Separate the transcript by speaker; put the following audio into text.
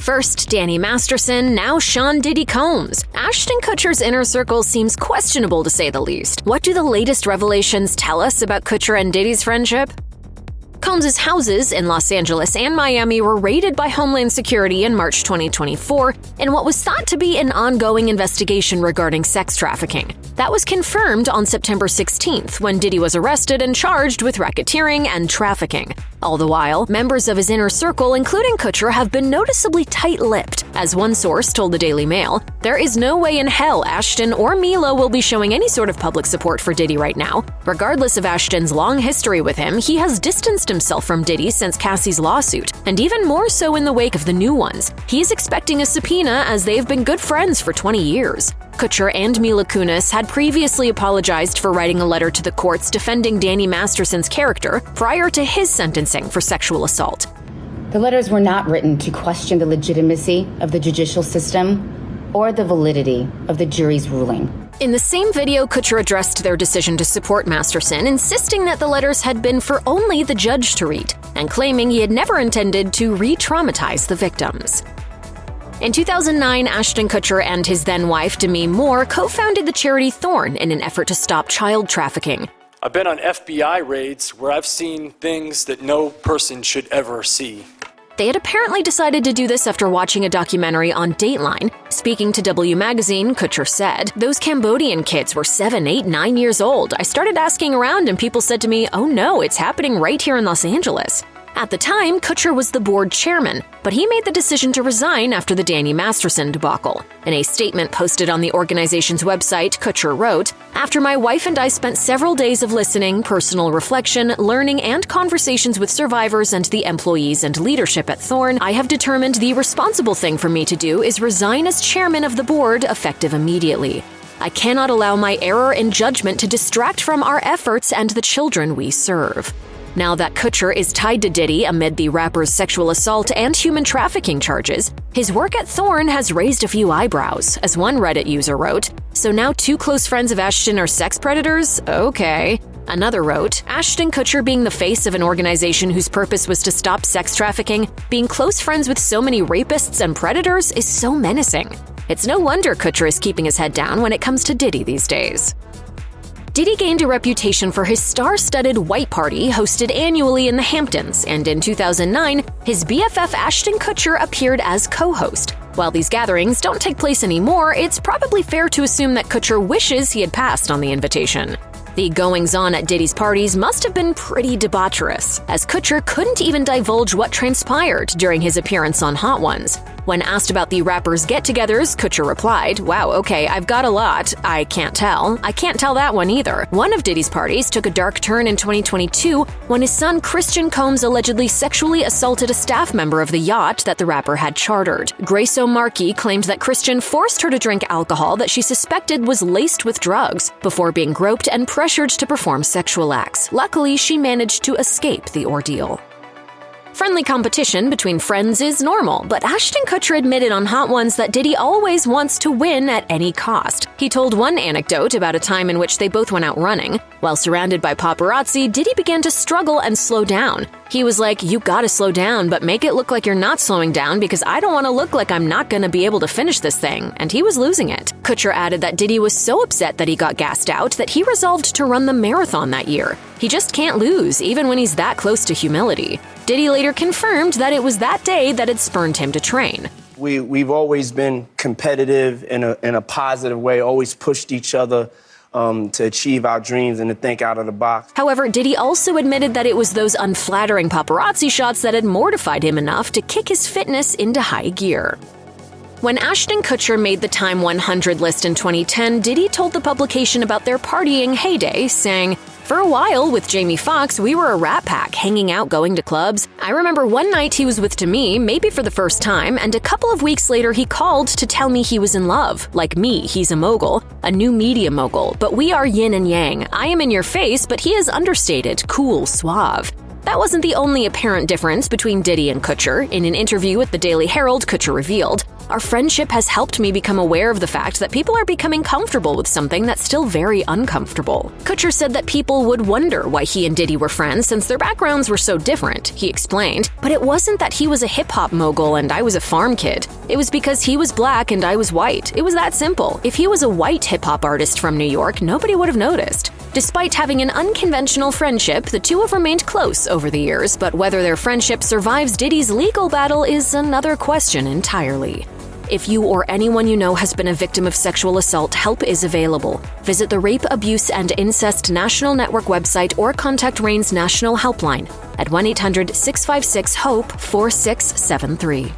Speaker 1: First Danny Masterson, now Sean Diddy Combs. Ashton Kutcher's inner circle seems questionable to say the least. What do the latest revelations tell us about Kutcher and Diddy's friendship? Combs' houses in Los Angeles and Miami were raided by Homeland Security in March 2024 in what was thought to be an ongoing investigation regarding sex trafficking. That was confirmed on September 16th when Diddy was arrested and charged with racketeering and trafficking. All the while, members of his inner circle, including Kutcher, have been noticeably tight-lipped. As one source told the Daily Mail, "There is no way in hell Ashton or Milo will be showing any sort of public support for Diddy right now. Regardless of Ashton's long history with him, he has distanced himself from Diddy since Cassie's lawsuit, and even more so in the wake of the new ones. He's expecting a subpoena as they've been good friends for 20 years. Kutcher and Mila Kunis had previously apologized for writing a letter to the courts defending Danny Masterson's character prior to his sentencing for sexual assault.
Speaker 2: The letters were not written to question the legitimacy of the judicial system or the validity of the jury's ruling.
Speaker 1: In the same video, Kutcher addressed their decision to support Masterson, insisting that the letters had been for only the judge to read, and claiming he had never intended to re-traumatize the victims. In 2009, Ashton Kutcher and his then-wife, Demi Moore, co-founded the charity Thorn in an effort to stop child trafficking.
Speaker 3: I've been on FBI raids where I've seen things that no person should ever see.
Speaker 1: They had apparently decided to do this after watching a documentary on Dateline. Speaking to W Magazine, Kutcher said, "Those Cambodian kids were 7, 8, 9 years old. I started asking around and people said to me, 'Oh no, it's happening right here in Los Angeles.'" At the time, Kutcher was the board chairman, but he made the decision to resign after the Danny Masterson debacle. In a statement posted on the organization's website, Kutcher wrote, "After my wife and I spent several days of listening, personal reflection, learning, and conversations with survivors and the employees and leadership at Thorn, I have determined the responsible thing for me to do is resign as chairman of the board effective immediately. I cannot allow my error in judgment to distract from our efforts and the children we serve." Now that Kutcher is tied to Diddy amid the rapper's sexual assault and human trafficking charges, his work at Thorn has raised a few eyebrows, as one Reddit user wrote, "So now 2 close friends of Ashton are sex predators? Okay." Another wrote, "Ashton Kutcher being the face of an organization whose purpose was to stop sex trafficking, being close friends with so many rapists and predators is so menacing. It's no wonder Kutcher is keeping his head down when it comes to Diddy these days." Diddy gained a reputation for his star-studded white party hosted annually in the Hamptons, and in 2009, his BFF Ashton Kutcher appeared as co-host. While these gatherings don't take place anymore, it's probably fair to assume that Kutcher wishes he had passed on the invitation. The goings-on at Diddy's parties must have been pretty debaucherous, as Kutcher couldn't even divulge what transpired during his appearance on Hot Ones. When asked about the rapper's get-togethers, Kutcher replied, "Wow, okay, I've got a lot. I can't tell. I can't tell that one either." One of Diddy's parties took a dark turn in 2022 when his son Christian Combs allegedly sexually assaulted a staff member of the yacht that the rapper had chartered. Grace O'Markey claimed that Christian forced her to drink alcohol that she suspected was laced with drugs before being groped and pressured to perform sexual acts. Luckily, she managed to escape the ordeal. Friendly competition between friends is normal, but Ashton Kutcher admitted on Hot Ones that Diddy always wants to win at any cost. He told one anecdote about a time in which they both went out running. While surrounded by paparazzi, Diddy began to struggle and slow down. He was like, "You gotta slow down, but make it look like you're not slowing down because I don't want to look like I'm not gonna be able to finish this thing," and he was losing it. Kutcher added that Diddy was so upset that he got gassed out that he resolved to run the marathon that year. He just can't lose, even when he's that close to humility. Diddy later confirmed that it was that day that had spurred him to train.
Speaker 4: We've always been competitive in a positive way, always pushed each other to achieve our dreams and to think out of the box.
Speaker 1: However, Diddy also admitted that it was those unflattering paparazzi shots that had mortified him enough to kick his fitness into high gear. When Ashton Kutcher made the Time 100 list in 2010, Diddy told the publication about their partying heyday, saying, "For a while, with Jamie Foxx, we were a rat pack, hanging out, going to clubs. I remember one night he was with Demi, maybe for the first time, and a couple of weeks later he called to tell me he was in love. Like me, he's a mogul, a new media mogul, but we are yin and yang. I am in your face, but he is understated, cool, suave. That wasn't the only apparent difference between Diddy and Kutcher. In an interview with the Daily Herald, Kutcher revealed, "Our friendship has helped me become aware of the fact that people are becoming comfortable with something that's still very uncomfortable." Kutcher said that people would wonder why he and Diddy were friends since their backgrounds were so different. He explained, "But it wasn't that he was a hip-hop mogul and I was a farm kid. It was because he was black and I was white. It was that simple. If he was a white hip-hop artist from New York, nobody would have noticed." Despite having an unconventional friendship, the two have remained close over the years, but whether their friendship survives Diddy's legal battle is another question entirely. If you or anyone you know has been a victim of sexual assault, help is available. Visit the Rape, Abuse, and Incest National Network website or contact RAIN's National Helpline at 1-800-656-HOPE-4673.